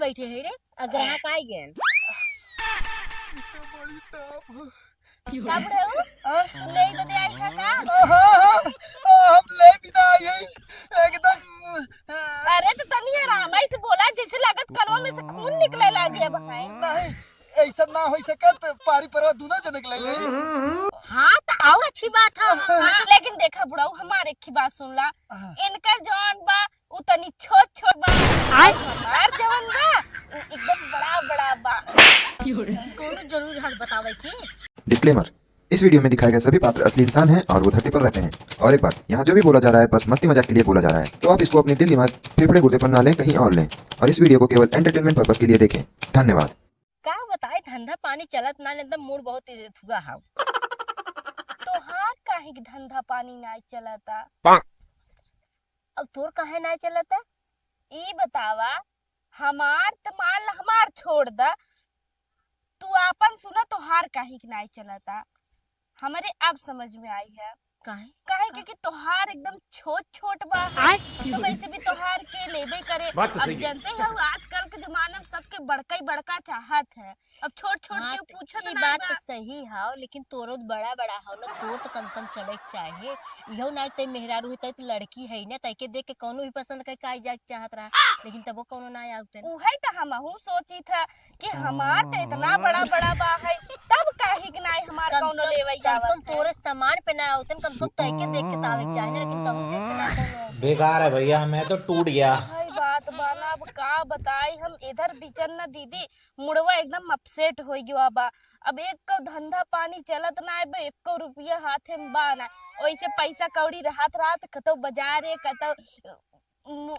बैठे है रे ग्राहक आए गए तब रहू ले बदे आई था का हम ले बिना आई एकदम। अरे तो तनी आराम से बोला जैसे लागत कनवा में से खून निकले लागे भाई। नहीं ऐसा ना हो सकत पारी परवा दोनों जने के ले। हाँ तो और अच्छी बात है। हाँ, लेकिन देखा बुढ़ाऊ हमारे एक बात सुन ला इनकर जवान बा उतनी छोट छोट बा हमार जवान बा एकदम बड़ा बड़ा बा। कौन जरूर हाथ बतावे की। डिस्क्लेमर, इस वीडियो में दिखाए गए सभी पात्र असली इंसान हैं और वो धरती पर रहते हैं। और एक बात, यहाँ जो भी बोला जा रहा है बस मस्ती मजाक के लिए बोला जा रहा है, तो आप इसको अपने दिल दिमाग फेफड़े गुर्दे पर ना लें, कहीं और लें और इस वीडियो को केवल एंटरटेनमेंट पर्पस के लिए देखें। धन्यवाद। का बताए धंधा पानी चलत ना एकदम मूड बहुत थुगा हाउ। तो हाथ काहे की धंधा पानी ना चलता। अब तोर काहे ना चलता। ई बतावा हमार तो मान ला हमार छोड़ दा तू आपन सुना तो हार काहे की ना चलता। हमारे अब समझ में आई है काहे काहे क्योंकि तोहार एकदम छोट छोट बा तो वैसे भी तोहार के लेबे करे। अब जानते हो आजकल के जमाना में सबके बड़का ही बड़का चाहत है। अब छोट छोट हाँ, के पूछत ई ना बात बा। तो सही है लेकिन तोरो तो बड़ा बड़ा हो ना तोर तो कम से कम चले के चाहिए। इहो ना ते मेहरारू होते तो लड़की है ना तैके देख के कोनो भी पसंद के काई जाए चाहत रहा लेकिन तबो कोनो ना आवते। उहे तो हमहू सोची था कि हमार तो इतना बड़ा बड़ा बा है तब काहे के ना हमार कोनो लेवई कम आवत है। तोरे सामान पे ना आवतन कम तो तैके देख के तावे के चाहिए लेकिन तब पे ना कोनो बेकार है भैया, मैं तो टूट गया। भाई बात बाना अब का बताई हम इधर बिचन ना दीदी मुड़वा एकदम अपसेट हो गया बा। अब एक को धंधा पानी चलत ना है एक को रुपया हाथे में बा ना वैसे पैसा कौड़ी रहत रहत कतो बाजारे कतो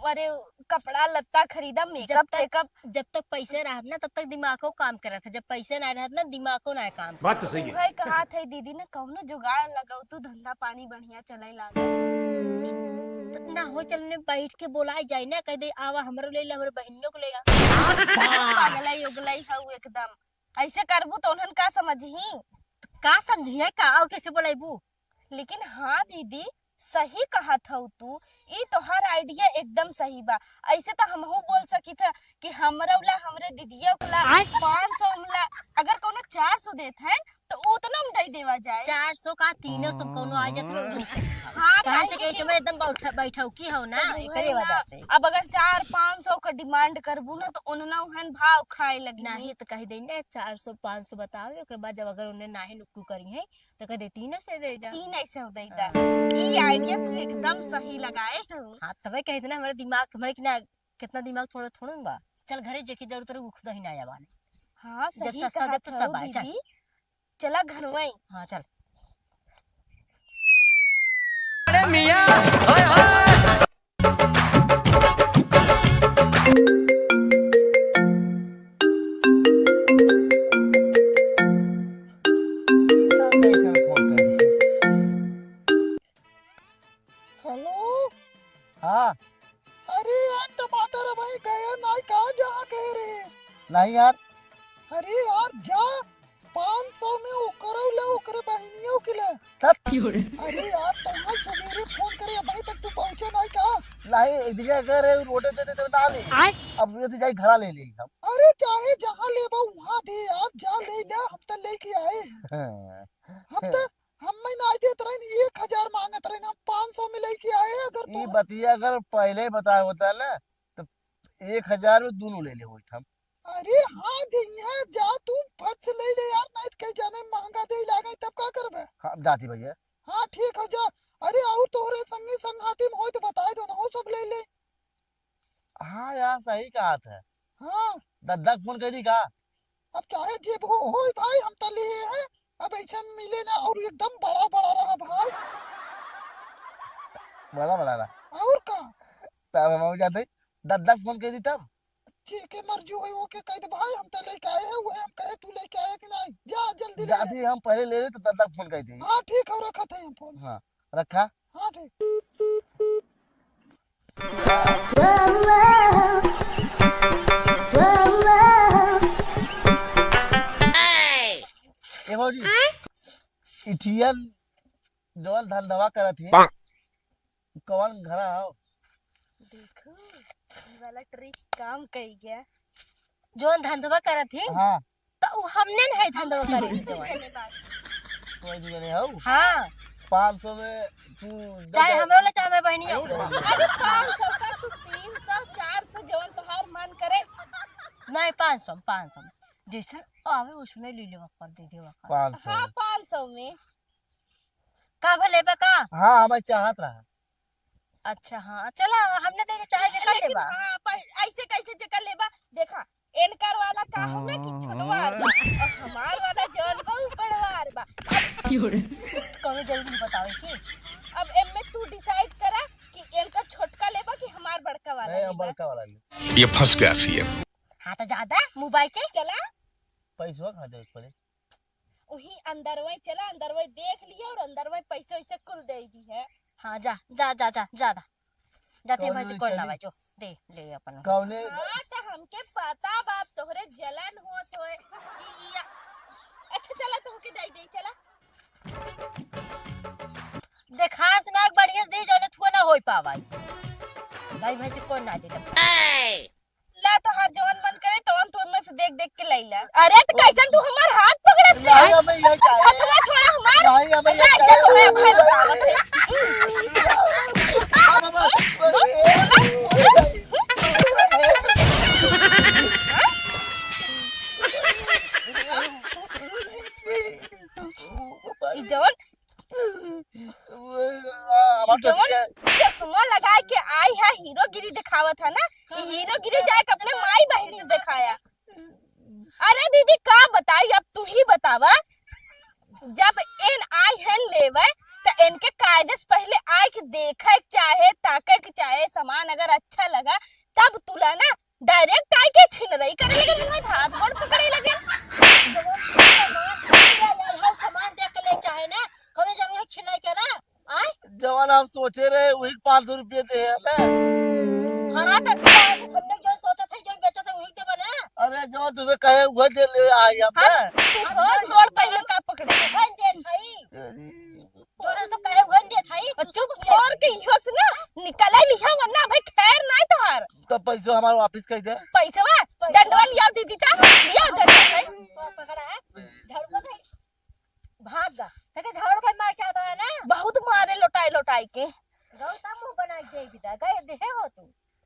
अरे कपड़ा लत्ता खरीदा मेकअप चेकअप। जब तक पैसे रहत ना तब तक दिमागो काम करत है जब पैसे ना रहत ना दिमागो ना काम। बात तो सही है। उहे कहा थे दीदी ने कौनो जुगाड़ लगाओ तू धंधा पानी बढ़िया चले लागे ना हो चलने बैठ के बोला जाए ना कह दे आवा हमरो ले ला हमरो बहनियों को लेगा। पागलाई उगलाई हऊ एकदम ऐसे करबू तो उन्हन का समझही। का समझिए का और कैसे बोलेबू। लेकिन हाँ दीदी सही कहा था तू ई तोहार आइडिया एकदम सही बा। ऐसे तो हमहू बोल सकी था कि हमरा ला हमरे दीदिया को ला 500 ला अगर कोनो 400 देत है तो उतना में दे देवा जाए। 400 का 300 कोनो आ जात लोग। हाँ कहां से कैसे मैं एकदम बैठा की हो ना एकरे वजह से। अब अगर 400-500 का डिमांड करबू ना तो उन्ना उहन भाव खाए लगी नहीं तो कह दे ना 400-500 बताओ ओकर बाद जब अगर उन्हें नाही नुक्कू करी है तो कह दे 300 से दे जा। ई नहीं से हो देता ई आइडिया तू एकदम सही लगाए तू। हां तबे कह देना हमारे दिमाग हमारे कितना दिमाग थोड़ा थोड़ा बा। चल घरे जेकी जरूरत रहे खुद ही ना आया। हाँ जब सही सस्ता कहा दे तो सब आए। चल चला घर में। हाँ चल। अरे मियां हाय हाय हेलो हाँ अरे यार टमाटर भाई गया नहीं कहा जहाँ कह रहे नहीं यार। अरे यार जा 500 में उकरो ले उकरे बहनियों के लिए। अरे यार तुम्हारे सवेरे फोन करे भाई तक तू पहुंचे नहीं का। नहीं एक जगह करे रोटे से तो ना ले अब ये तो जाई घड़ा ले ले हम। अरे चाहे जहाँ ले बा वहाँ दे यार जा ले ले हम तो लेके आए। हम तो हम में ना देत रहे 1000 मांगत रहे हम 500 में लेके आए। अगर ये बतिया अगर पहले बता होता ना तो 1000 में दोनों ले ले होत हम। अरे हाँ दिया जा तू फट से ले ले यार नहीं कहीं जाने महंगा दे लागे तब का करबे। हां जाती भैया। हां ठीक हो जा। अरे आओ तोरे संगी संगाती में हो तो बताए दो ना हो सब ले ले। हां यार सही कहा था। हां दादा फोन कर दी का अब चाहे जेब हो भाई हम तो लिए हैं अब ऐसा मिले ना और एकदम बड़ा बड़ा रहा भाई बड़ा बड़ा रहा और का तब हम जाते दादा फोन कर दी तब ठीक है मर्जी हुई ओके कह दे भाई हम तो लेके आए हैं वो हम कहे तू लेके आया कि नहीं जा जल्दी ले ले। हम पहले ले ले तो दादा फोन कर दी। हां ठीक है रखा था हम फोन। हां रखा। हां ठीक ए भौजी इथियन जोन धंधवा करत है कौन घर आओ देखो ये वाला ट्रिक काम कर गया। जोन धंधवा करत ही हाँ तो उ हमने न है धंधवा करे ही जवन। कोई नहीं जाने हो हाँ 500 में तू चाहे हमरो ले चाहे मैं बहनी हो। अरे 500 का तू 300 400 जवन तोहार मन करे। नहीं 500 जैसे आवे उसने ले लेवा कर दे देवा कर। 500 हाँ 500 में का भले बा का। हाँ हमें चाहत रहा अच्छा हाँ चला हमने दे चाहे से कर लेकिन लेबा। हाँ ऐसे कैसे जकर लेबा देखा एनकर वाला का हो ना कि छोटवार बा और हमार वाला जवन बा उ बड़वार बा। कौनो जल्दी बतावे की। अब एमे तू डिसाइड करा कि एनकर छोटका लेबा कि हमार बड़का वाला नहीं लेबा। बड़का वाला ले ये फंस गया सीएम। हाँ तो ज्यादा मोबाइल के चला पैसा खा दे पड़े वही अंदर वही चला अंदर वही देख लिया और अंदर वही पैसे वैसे कुल दे दी है। हाँ जा जा जा जा ज्यादा जाते कौन भाई से ले कोई चली? ना भाई जो दे ले अपन। कौने हाँ तो हमके पता बाप तोहरे जलन होत होए कि इया अच्छा चला तुमके दे दे चला। देखा सुना बढ़िया दे जाने थुआ ना होई पावाई भाई भाई से कोई ना दे। ला तो हर जवान बंद करे तो हम तुम्हें से देख देख के लैला। अरे तो कैसन तू हमार हाथ पकड़त है? नहीं हमें ये चाहिए हथवा छोड़ा हमार। नहीं हमें ये चल तुम्हें भाई बतावत है। ई जवन चश्मा लगा के आई है हीरोगिरी दिखावत है ना। हीरोगिरी जाए के अपने माई बहनी से दिखाया। अरे दीदी का बताई अब तू ही बतावा। जब इन आई है लेवे तो इनके कायदे से पहले आए के देखे चाहे ताके के चाहे सामान अगर अच्छा लगा तब तुला ना डायरेक्ट आए के छीन रही करे लगे हमारे हाथ गोड़ पकड़े लगे। सामान देख के ले चाहे ना कोनो जरूरत छिनाई के ना आए। जवान हम सोचे रहे वही 500 रुपये दे है ना। हाँ तो हमने जो सोचा था जो बेचा था वही के बना। अरे जवान तुम्हें कहे वह दे ले आई हम ना। तू हाथ गोड़ पहले का पकड़े वन दे भाई तोरा सब कहे वन दे थाई चुप छोड़ के यहाँ से ना निकल आई लिया वरना भाई खैर नहीं तोहार। तो पैसा हमारे वापस कर दे। पैसा दंडवा लिया दीदी ता लिया दंडवा भाई तो पकड़ा है झाड़ू नहीं भाग जा देखे झाड़ू का मार चाहता है ना। बहुत मारे लोटाई लोटाई के। गौता मुंह बना दे बिता गए देहे हो तू।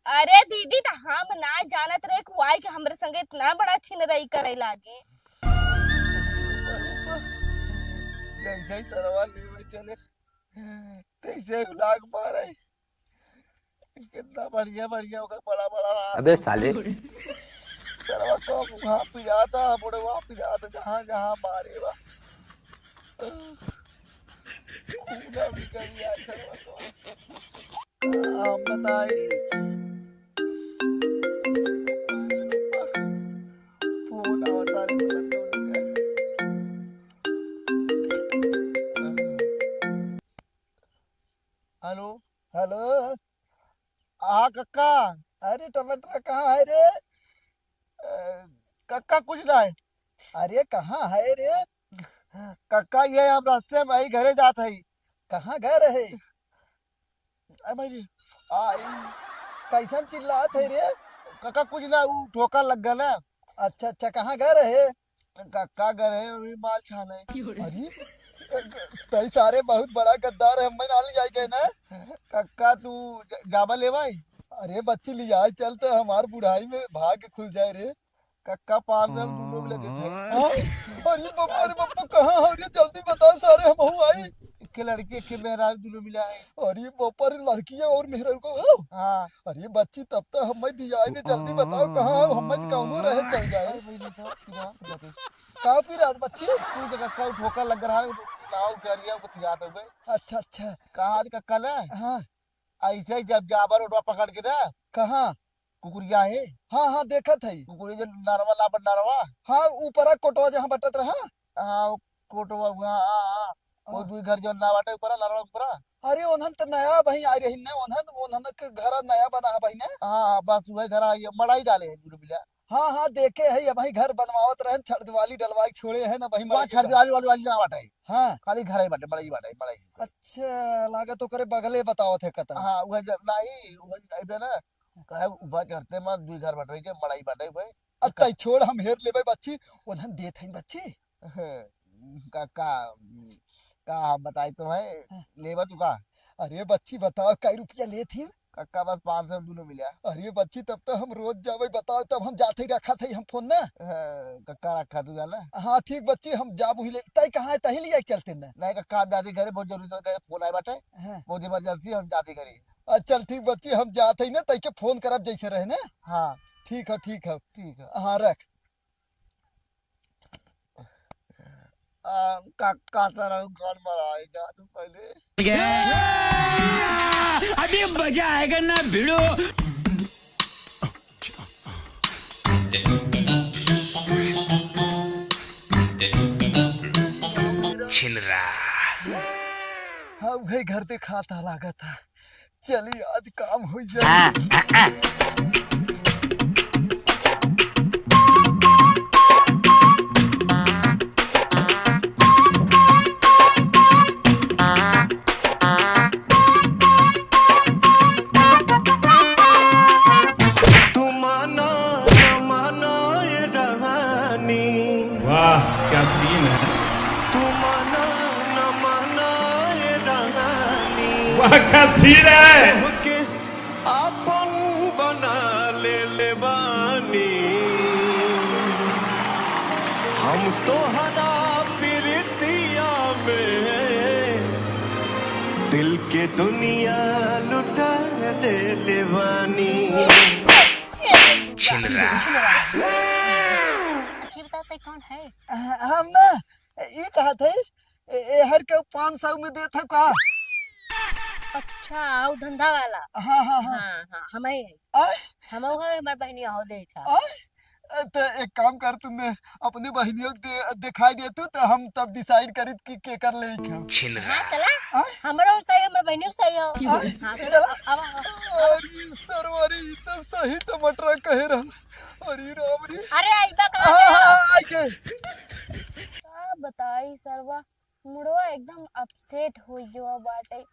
अरे दीदी ता हम ना जानत रहे कुआई के हमरे संगे इतना बड़ा छिन रही करे लागे। जैसे ही सरवा ले चले तैसे लाग मारे कितना बढ़िया बढ़िया होगा बड़ा बड़ा अबे साले सरवा तो वहाँ पिजाता बुढ़े वहाँ पिजाता जहाँ जहाँ मारे बा खूना निकल गया सरवा तो आप बताइए फोन आवता हेलो हेलो हाँ कक्का। अरे टमाटर कहाँ है रे? कक्का कुछ ना है। अरे कहाँ है रे? कक्का ये हम रास्ते में ही घरे जात है। कहाँ घर है? कैसन चिल्लात है रे? कक्का कुछ ना वो ठोकर लग गया ना। अच्छा अच्छा कहाँ घर है? कक्का घर है अभी माल छाना है। अरे तई सारे बहुत बड़ा गद्दार है हमें नाल जाए ना। कक्का तू जाबा ले भाई। अरे बच्ची ले जाए चल तो हमार बुढ़ाई में भाग खुल जाए रे। कक्का 500 दूनो मिले देते। अरे बप्पा कहाँ हो रे जल्दी बता सारे हम हो आई के लड़की के मेहराज दूनो मिला है। अरे बप्पा लड़की है और मेहराज को हो। हाँ अरे बच्ची तब तो हमें दिया है जल्दी बताओ कहाँ हमें कौनो रहे चल जाए। का फिर आज बच्ची तू जगह का ठोकर लग रहा है नाव करिया को पिजात हो गए। अच्छा अच्छा कहाँ आज कक्का ना। हाँ ऐसे ही जब जाबर उठवा पकड़ के ना। कहाँ कुकुरिया है। हाँ हाँ देखा था कुकुरिया जो नरवा लाबर नरवा। हाँ ऊपर कोटवा जहाँ बटत रहा। हाँ कोटवा हाँ वो दुई घर जो ना बाटे ऊपर नरवा ऊपर। अरे ओनहन तो नया भाई आ रही ने ओनहन के घर नया बना है भाई ने। हाँ बस वही घर आई मड़ाई डाले हैं जुड़ मिला। हाँ हाँ देखे है भाई घर बनवावत रहे छड़ दिवाली डलवाई छोड़े है ना भाई छड़ दिवाली वाली ना बाटे। हाँ खाली घर ही बाटे मड़ाई बाटे मड़ाई। अच्छा लागा तो करे बगले बतावत है कता। हाँ वही नहीं वही ना कहे ऊपर चढ़ते मत दुई घर बट रही के मड़ाई बाटे भाई अतई छोड़ हम हेर लेबै बच्ची ओधन देत हई बच्ची। काका का हम बताई तो है लेबा तू का। अरे बच्ची बताओ कई रुपया लेत ही। काका बस 500 दूनो मिला। अरे बच्ची तब तो हम रोज जावे बताओ तब हम जाते ही रखा थे हम फोन ना। काका रखा तू जाला। हाँ ठीक बच्ची हम जाब ही ले तई कहाँ है तही ले चलते ना। नहीं काका हम जाते घरे बहुत जरूरी तो फोन आए बाटे हाँ। बहुत इमरजेंसी हम जाते घरे। चल ठीक बच्ची हम जाते ही ना तई के फोन करब जैसे रहे ना। हाँ ठीक है ठीक है। ठीक है। हाँ रख। काका सर कौन मराई जा तू पहले। अभी मजा आएगा ना भिड़ो। छिनरा हाँ वही घर देखा था लागा था। चलिए आज काम हो जाए। वाह क्या सीन है। वाह क्या सीन है। अपन बना ले बानी हम तो हरा प्रीतिया में दिल के दुनिया लुटा दे ले बानी। छिनरा अच्छी बताते कौन है? हम ना ये कहा थे हर के 500 में दे था का। अच्छा आओ धंधा वाला। हाँ हाँ हाँ। हाँ हाँ हम ही आय, हम हमारे बहनी हो दे था। आय, तो एक काम कर तुमने अपने बहनियों को दिखाई दे तू तो हम तब डिसाइड करी कि के कर ले क्या। छिनरा हाँ चला हमारा सही हमारे बहनियों सही हो। हाँ चला। अब अरे सरवारी ई तो सही टमाटर कहे रहा। अरे राम रे। अरे आइबा हाँ कहाँ हाँ गया? हाँ, आके का बताई सरवा मुड़वा एकदम अपसेट हो गयो बाटे।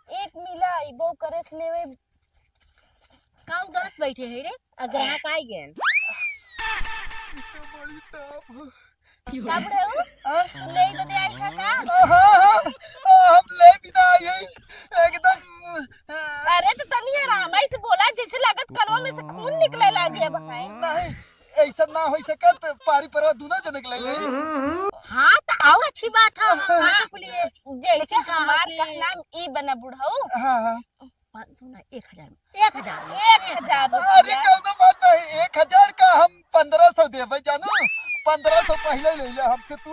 एक मिला आइबो करे से लेवे काम दोस्त बैठे हैं रे ग्राहक आए गए। बड़ी टाप हो। तब रे तू ले बदे आई था का। हाँ हाँ हम ले बिना आई हैं एकदम। अरे तो तनी आराम से बोला जैसे लागत कनवा में से खून निकले लागे भाई। नहीं ऐसा ना हो सकत पारी परवा दोनों जने के ले। हाँ तो और अच्छी बात है हम से बोलिए। जैसे हमार कहना ई बना बुढ़ाऊ हाँ हाँ 500 ना 1000 में 1000 1000 अरे कौनो बात नहीं 1000 का हम 1500 देबै जानू। 1500 पहले ले ले हमसे तू।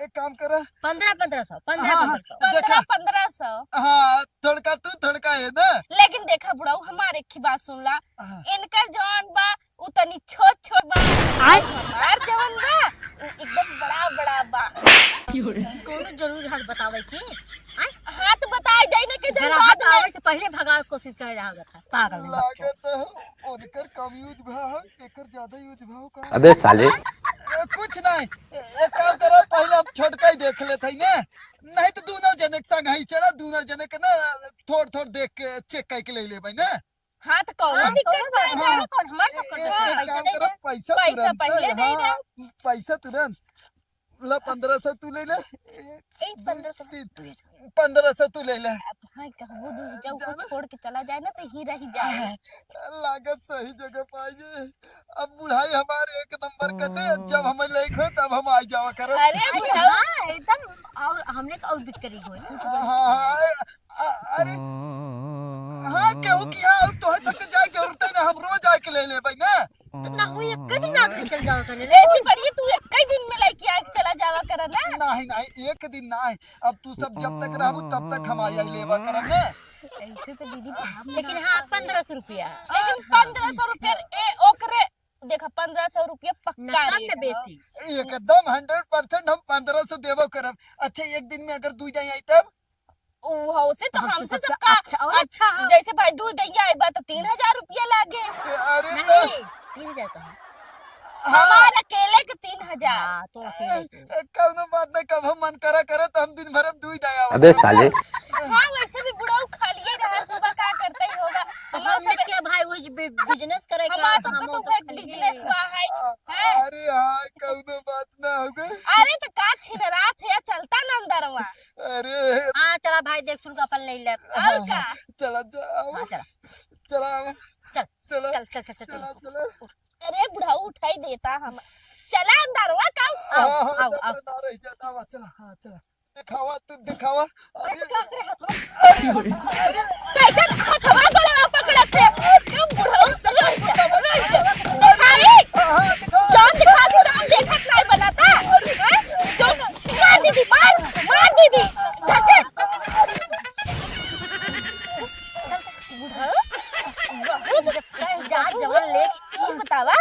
एक काम कर 1500 हाँ, 1500 देखा 1500। हाँ थोड़का तू थोड़का है ना। लेकिन देखा बुढ़ाऊ हमारे की बात सुन ला। हाँ। इनकर जवान बा उतनी छोट छोट बा हमार जवान बा एकदम बड़ा बड़ा बा। कोनो जरूर हाथ बतावे की हाथ बताई दे ना के जरा जवाब हाथ आवे से पहले भगा कोशिश कर रहा था पागल बच्चा। लागत है उनकर कम यूज भाव एकर ज्यादा यूज भाव का। अबे साले कुछ नहीं एक काम करो पहले हम छोटका ही देख लेते हैं ना। नहीं तो दोनों जने के संग ही चला दोनों जने के ना थोड़ थोड़ देख के चेक करके ले ले भाई ना। हाँ तो कौनो दिक्कत बा हमारा कौन हमार सब कर एक पैसा काम दे करो दे। पैसा पैसा तुरंत पहले दे हाँ, दे। पैसा तुरंत ला 1500 तू ले ले। एक 1500 1500 तू ले ले। भाई कहबो जब कुछ छोड़ के चला जाए ना तो ही रह जाए। लागत सही जगह पाइए। अब बुढ़ाई हमारे एक नंबर कटे जब हमें लेखो तब हम आ जावा करो। अरे बुढ़ाऊ हाँ एकदम और हमने और बिक्री हुई। अरे हाँ केहू की हाँ तोहर सबके जाए जरूरत है ना हम रोज आके ले ले भाई ना। तो ना हुई एक दिन आके चल जाओ तने ऐसी बढ़िया तू कई दिन में लेके आके चला जावा कर ना। नहीं नहीं एक दिन नहीं अब तू सब जब तक रहबू तब तक हम आई लेवा करब ना। ऐसे तो दीदी लेकिन हाँ 1500 रुपया लेकिन 1500 रुपया ए ओकरे देखा 1500 रुपया पक्का नकाम रेट में बा। बेसी एकदम 100% हम 1500 देबो करब। अच्छा एक दिन में अगर दू जाए आई तब ऊ से तो हमसे हमसे सबसे सबका अच्छा और अच्छा हाँ। जैसे भाई दूध दैया आई बा तो 3000 रुपया लागे। अरे तो नहीं 3000 का है। हमार अकेले के 3000। हाँ तो अकेले के। कौनो बात नहीं कब हम मन करा करे तो हम दिन भर हम दूध आया। अबे साले हाँ वैसे भी बुढ़ाऊ खालिए रहा होगा क्या करते ही होगा। हमार हमने सब क्या भाई वो बिजनेस करे हमार सबका तो एक बिजनेस बा है जाए। और का चला हाँ चला चला चल चला चल चल चल चल चला चल चला अरे बुढ़ाऊ उठाई देता हम चला अंदरवा का आओ हाँ, आओ आओ ना रही जाता हुआ, चला हाँ चला दिखावा तू दिखावा अरे अरे क्या करे कैसे हथवा गले पकड़े थे क्यों बुढ़ाऊ दिखाई जान दिखा दे हम देखत नहीं बनाता जो मार दीदी मार दीदी धक्के बहुत जा जवान ले ये बतावा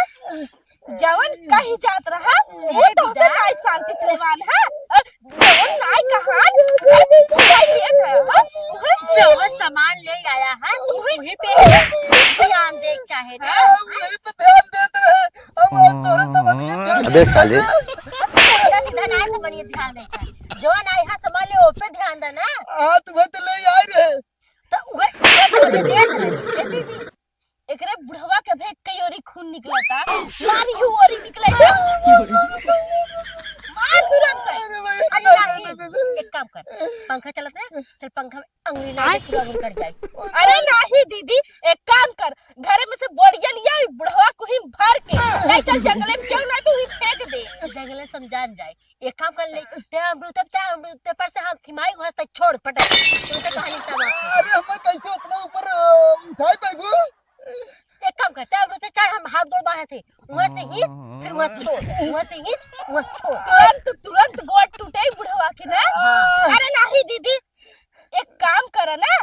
जवन कहीं जात रहा वो तो से नाई शांति से लेवान है जवन नाई कहां उठाई लिया था जो सामान ले आया है वहीं पे ध्यान दे चाहे ना वहीं पे ध्यान देते हैं हम और तोरे समझ गए अबे साले सीधा सीधा ना समझिए ध्यान दे चाहे जो ना यहाँ सामान ले ऊपर ध्यान देना हाँ तुम्हें तो ले आई रहे तो वह दीदी एकरे बुढ़वा के भेग कई ओरी खून निकलता मारी यू ओरी निकले मार तुरंत अरे नहीं एक काम कर पंखा चलता है चल पंखा में अंगुली ना दे पूरा अंगुली कट जाए अरे नहीं दीदी एक काम कर घर में से बोरिया लिया बुढ़वा को ही भर के ले चल जंगले में क्यों ना तू ही फेंक दे जंगल में समझान जाए एक काम कर ले ते अमृत चाहे अमृत पर से हाथ खिमाई घास तक छोड़ पटक तो कहानी समाप्त अरे हमें कैसे उतना ऊपर उठाई पाएबू एक काम करते हैं अमृत चाहे हम हाथ गोड़ बांधे थे वहां से खींच फिर वहां से छोड़ वहां से खींच वहां से छोड़ तुरंत गोड़ टूटे बुढ़वा के ना अरे नहीं दीदी एक काम कर ना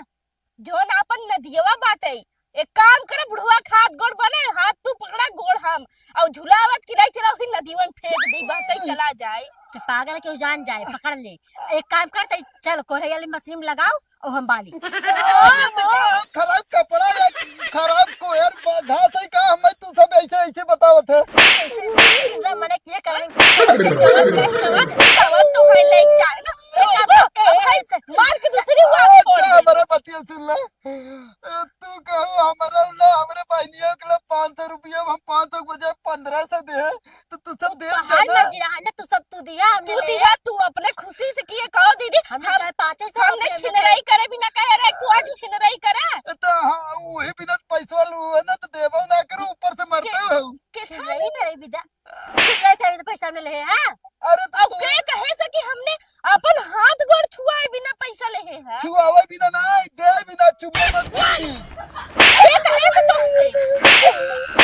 जोन अपन नदियवा बाटे एक काम करे बुढ़वा के हाथ गोड़ बने हाथ तू पकड़ा गोड़ हम और झुलावत की नहीं चला नदियवा में फेंक दी बाटे चला जाए तो पागल क्यों जान जाए पकड़ ले एक काम करते चल कोरैया वाली मशीन में लगाओ और हम बाली खराब कपड़ा या खराब कोयर घास है का हमें तू सब ऐसे ऐसे बतावत है ऐसे मैंने क्या करेंगे तो है ले जाए ना मार के दूसरी बात छोड़ अच्छा हमारे पतिया सुन ले तू कहो हमारा हमारे बहनियों के लिए 500 रुपया हम 500 के बजाय 1500 दे तो तू सब दे बाहर जाना न रहा ना तू सब तू दिया हमने तू दिया तू अपने खुशी से किए कहो दीदी हमने 500 हमने छिनराई करे बिना कहे रे कुआट छिनराई करे तो हाँ वही बिना पैसा लू है ना तो देवो ना करो ऊपर से मरते हो छिनराई करे विदा छिनराई करे तो पैसा हमने ले है अरे तो अब के कहे से कि हमने अपन हाथ गोड़ छुआए बिना पैसा ले है छुआवे बिना ना दे बिना चुम्मा मत ये कहे से तुमसे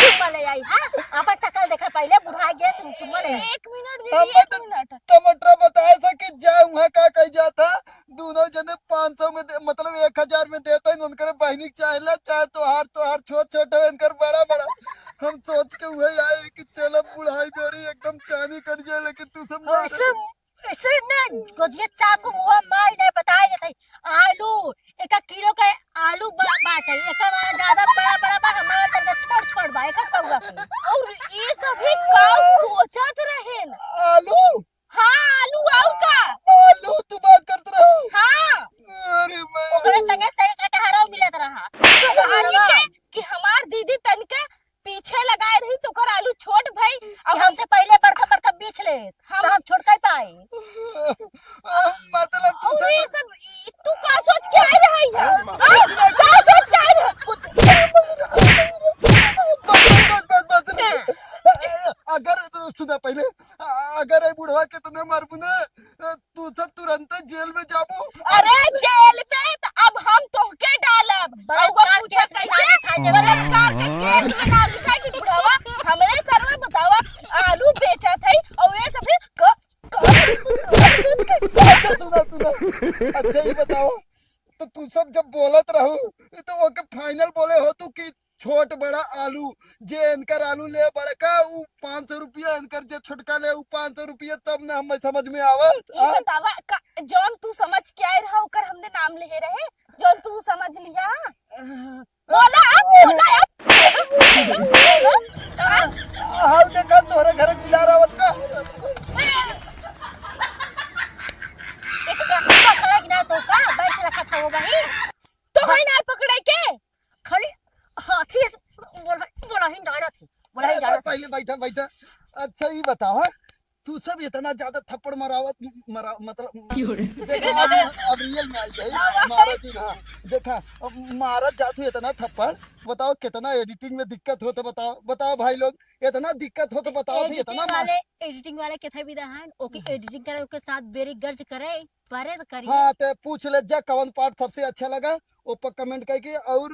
चुम्मा ले आई हां अपन शकल देखा पहले बुढ़ा गया से चुम्मा ले एक मिनट हम दीदी एक तो मिनट टमाटर बताया था कि जा वहाँ का कह जाता दोनों जने 500 में मतलब 1000 में देता है उनकर बहनी चाहे चाहे तोहार छोट छोट है उनकर बड़ा बड़ा हम सोच के वही आए कि चलो बुढ़ाई मेरी एकदम चांदी कर जाए लेकिन तू सब मार ऐसे ना गोजिया चाप को मुंह मार नहीं बताए थे आलू 1 किलो का आलू बात है एक वाला ज्यादा बड़ा बड़ा बा हमारा तरह छोड़ बा एक कौवा और ये सभी का सोचत रहे न आलू हां आलू आउ का आलू तू बात करते रहो हां अरे मैं ओकरे संगे संगे कटहरा मिलत रहा कहानी के कि हमार दीदी तनके पीछे लगाए रही तो कर आलू छोट भाई अब हमसे पहले बड़का बीच ले तो हम छोड़ कर पाए मतलब तू और ये सब तू का सोच के आए रही है का सोच के आए अगर सुना पहले अगर ये बुढ़वा के तने मारबू ना तू सब तुरंत जेल में जाबू अरे जेल पे तो अब हम तोहके डालब और वो पूछे कैसे बलात्कार के केस में नाम लिखा कि बुढ़वा हमरे सर में बतावा आलू बेचा थे और ये सब सोच के सुना अच्छा ये बताओ तो तू सब जब बोलत रहू तो ओके फाइनल बोले हो तू कि छोट बड़ा आलू जे इनकर आलू ले बड़का उ 500 रुपया इनकर जे छोटका ले उ 500 रुपया तब ना हमें समझ में आवत ये बतावा जौन तू समझ के आए रहा ओकर हमने नाम ले रहे जौन तू समझ लिया बोला हाल देखा तोरे घर गुलारावत का एक पकड़ा कि ना तो का बैठ रखा था वो भाई तो है ना पकड़े के खाली हाथी बोला ही जाना थी पहले बैठा अच्छा ये बताओ तू सब इतना ज्यादा थप्पड़ मतलब देखा अब रियल में आई गई मारत ही ना। देखा अब मारत जातू इतना थप्पड़, बताओ कितना एडिटिंग में दिक्कत हो तो बताओ भाई लोग, इतना दिक्कत हो तो बताओ थी इतना एडिटिंग वाले के थे भी दहन ओके एडिटिंग करे ओके साथ बेरी गर्ज करे परे तो करी। हाँ तो पूछ ले जा कौन पार्ट सबसे अच्छा लगा, ऊपर कमेंट करके और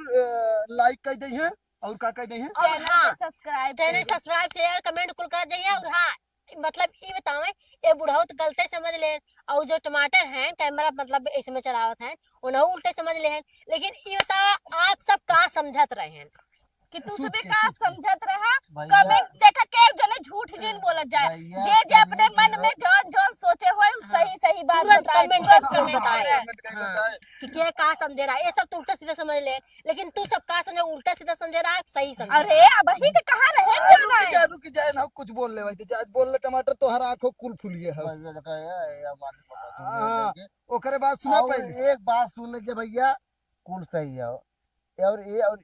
लाइक कर दी है और क्या कर दी है, हाँ subscribe channel subscribe share comment कुल कर जाइए। और हाँ मतलब ये बतावे ये बुढ़ाओ तो गलते समझ ले और जो टमाटर हैं कैमरा मतलब इसमें चलावत हैं उन्हें उल्टे समझ ले हैं, लेकिन ये बतावा आप सब का समझत रहे हैं कि तू सबे का समझत रहा। भैया। कमेंट देखा के जने झूठ जिन बोलत जाए, भैया, जे जे अपने मन में जो सोचे होए सही सही बात तुरंत बताए, कमेंट तुरंत कर कमेंट बताए। करे। कमेंट करके बताए। कि क्या का समझे रहा है, ये सब तो उल्टा सीधा समझ ले, लेकिन तू सब का समझे उल्टा सीधा समझे रहा है सही समझे। अरे अब ही के कहां रहे जाना है। रुक जाए ना कुछ बोल ले भाई जा बोल ले टमाटर तो हर आंखों कुल फुलिए है। हाँ ओकरे बाद सुना पहले एक बात सुन लीजिए भैया, कुल सही है और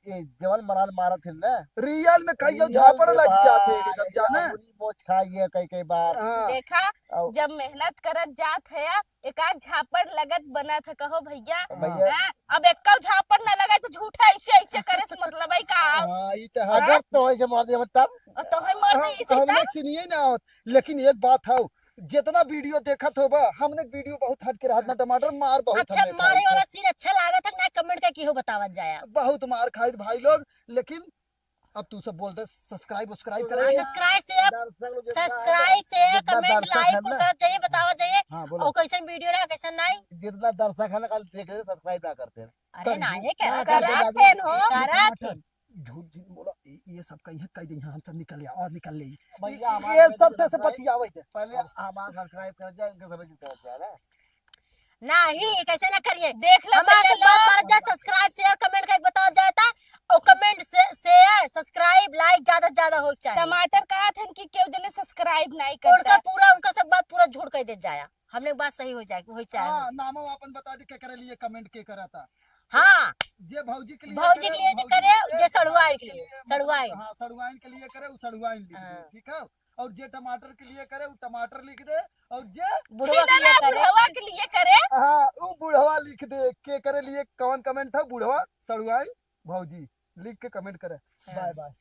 ये जवन मराल मारा थे ना, रियल में कई झापड़ लग जाते हैं एकदम जाने। मोच खाई है कई बार। हाँ देखा और- जब मेहनत करत जात है एक आध झापड़ लगत बना था कहो भैया। भैया। हैं? अब एक झापड़ न लगा तो झूठा ऐसे ऐसे करे से मतलब है का। हाँ ये तो है। अगर तो ऐसे मार दिया तब और तो है मर हाँ, इसे हमने सुनिए ना, लेकिन एक बात है जितना वीडियो देखा तो बा हमने वीडियो बहुत हट के रहा ना टमाटर मार बहुत अच्छा हमने मारे खाई वाला सीन अच्छा लगा था ना कमेंट का की हो बतावत जाया। बहुत मार खाई भाई लोग, लेकिन अब तू सब बोलते सब्सक्राइब करेंगे। सब्सक्राइब शेयर कमेंट लाइक कुल करत चाहिए बतावत चाहिए। हाँ बोलो। और कैसन वीडियो रहा कैसन नहीं। जितना दर्शक है ना कल देख रहे सब्सक्राइब ना करते हैं। अरे ना ये क्या हाँ, करा कर दे, फेन हो करा टमाटर, झूठ झूठ बोला ये सब कहीं कह दी हम सब निकल गया और निकल ले भैया, हमारे ये पहले सबसे से सब्सक्राइब- बतियावे थे। पहले हमारा सब्सक्राइब कर जाए, इनके समझ में पहुंच जाए ना। नहीं कैसे ना करिए। देख लो हमारे पहले से बात लोग। मार जा सब्सक्राइब शेयर कमेंट का एक बताओ जाता और कमेंट शेयर सब्सक्राइब लाइक ज्यादा से ज्यादा हो चाहिए। टमाटर कहा था कि क्यों जने सब्सक्राइब नहीं उनका करता। पूरा उनका सब बात पूरा झूठ कह दे जाया। हमने बात सही हो जाएगी हो चाहे। हाँ नामो अपन बता दी के करे लिए कमेंट के करा था। हाँ जे भौजी के लिए भौजी के लिए जो करे, जे सड़ुआइन के लिए, मतलब, सड़ुआइन। हाँ सड़ुआइन के लिए करे वो सड़ुआइन लिख दे, हाँ। ठीक है। और जे टमाटर के लिए करे वो टमाटर लिख दे, और जे बुढ़वा के लिए करे बुढ़वा के लिए करे। हाँ वो बुढ़वा लिख दे के करे लिए कौन कमेंट था बुढ़वा सड़ुआइन भौजी लिख के कमेंट करे। Bye bye.